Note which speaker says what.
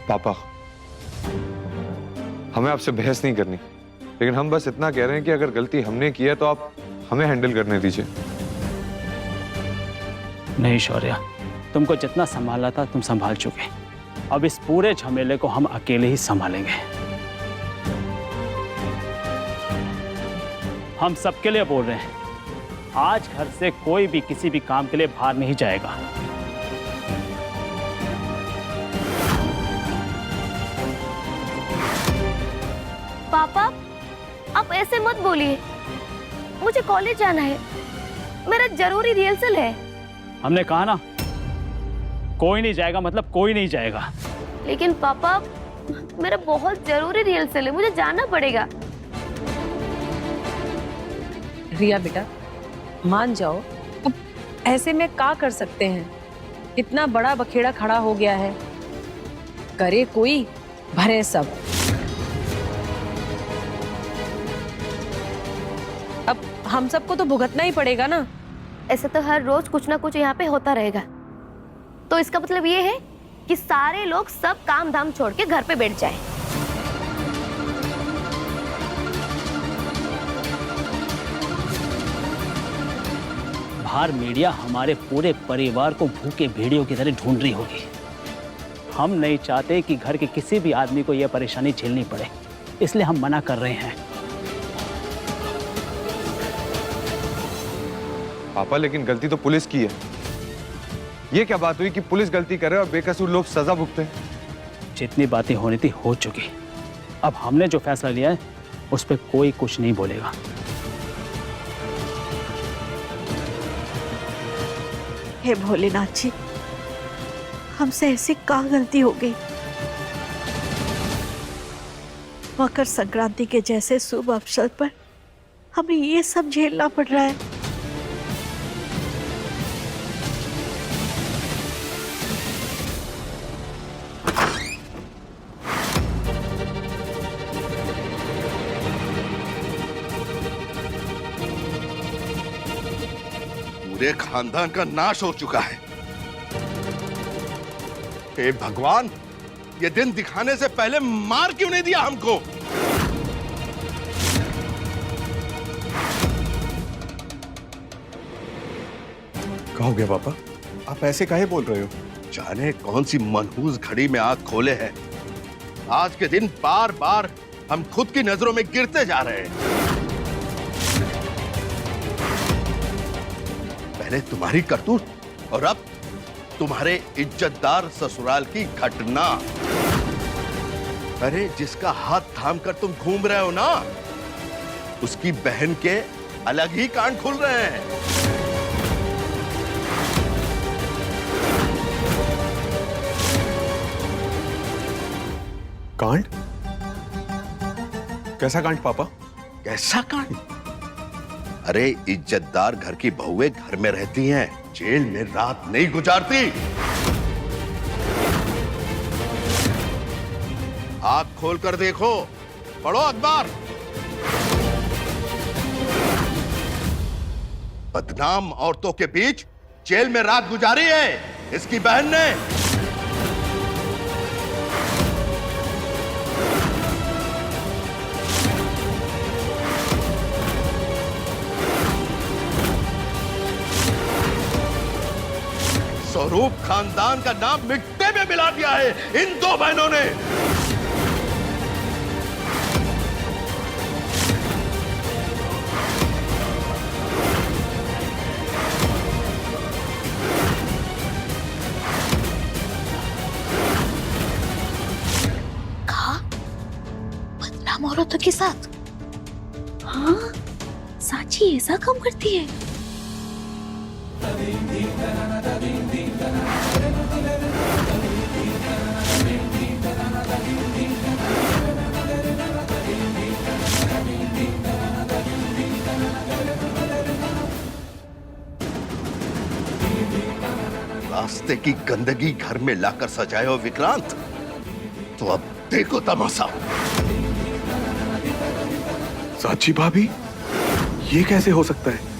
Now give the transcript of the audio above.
Speaker 1: पापा, हमें आपसे बहस नहीं करनी, लेकिन हम बस इतना कह रहे हैं कि अगर गलती हमने की है तो आप हमें हैंडल करने दीजिए।
Speaker 2: नहीं शौर्या, तुमको जितना संभाला था तुम संभाल चुके। अब इस पूरे झमेले को हम अकेले ही संभालेंगे। हम सबके लिए बोल रहे हैं, आज घर से कोई भी किसी भी काम के लिए बाहर नहीं जाएगा।
Speaker 3: पापा, आप ऐसे मत बोलिए, मुझे कॉलेज जाना है, मेरा जरूरी रिहर्सल है।
Speaker 2: हमने कहा ना, कोई नहीं जाएगा मतलब कोई नहीं जाएगा।
Speaker 3: लेकिन पापा, मेरा बहुत जरूरी रिहर्सल है, मुझे जाना पड़ेगा।
Speaker 4: रिया बेटा, मान जाओ, अब ऐसे में क्या कर सकते हैं? इतना बड़ा बखेड़ा खड़ा हो गया है, करे कोई भरे सब। अब हम सबको तो भुगतना ही पड़ेगा ना।
Speaker 3: ऐसे तो हर रोज कुछ ना कुछ यहाँ पे होता रहेगा, तो इसका मतलब ये है कि सारे लोग सब काम धाम छोड़ के घर पे बैठ जाएं।
Speaker 2: बाहर मीडिया हमारे पूरे परिवार को भूखे भेड़ियों की तरह ढूंढ रही होगी। हम नहीं चाहते कि घर के किसी भी आदमी को यह परेशानी झेलनी पड़े, इसलिए हम मना कर रहे हैं।
Speaker 1: पापा, लेकिन गलती तो पुलिस की है। ये क्या बात हुई कि पुलिस गलती करे और बेकसूर लोग सजा भुगते हैं?
Speaker 2: जितनी बातें होनी थी हो चुकी। अब हमने जो फैसला लिया है उस पर कोई कुछ नहीं बोलेगा।
Speaker 5: हे भोलेनाथ जी, हमसे ऐसी क्या गलती हो गई? मकर संक्रांति के जैसे शुभ अवसर पर हमें ये सब झेलना पड़ रहा है।
Speaker 6: पूरे खानदान का नाश हो चुका है। हे भगवान, ये दिन दिखाने से पहले मार क्यों नहीं दिया हमको?
Speaker 7: क्या हो गया पापा? आप ऐसे काहे बोल रहे हो?
Speaker 6: जाने कौन सी मनहूस घड़ी में आंख खोले हैं। आज के दिन बार बार हम खुद की नजरों में गिरते जा रहे हैं। पहले तुम्हारी करतूत और अब तुम्हारे इज्जतदार ससुराल की घटना। अरे जिसका हाथ थाम कर तुम घूम रहे हो ना, उसकी बहन के अलग ही कांड खुल रहे हैं।
Speaker 7: कांड? कैसा कांड पापा?
Speaker 6: कैसा कांड? अरे इज्जतदार घर की बहुएं घर में रहती हैं, जेल में रात नहीं गुजारती। आंख खोल कर देखो, पढ़ो अखबार। बदनाम औरतों के बीच जेल में रात गुजारी है इसकी बहन ने। स्वरूप खानदान का नाम मिट्टी में मिला दिया है इन दो बहनों ने।
Speaker 5: कहा? बदनाम औरतों के साथ? हाँ, साची ऐसा काम करती है?
Speaker 6: रास्ते की गंदगी घर में लाकर सजाए हो विक्रांत, तो अब देखो तमाशा।
Speaker 7: साची भाभी, ये कैसे हो सकता है?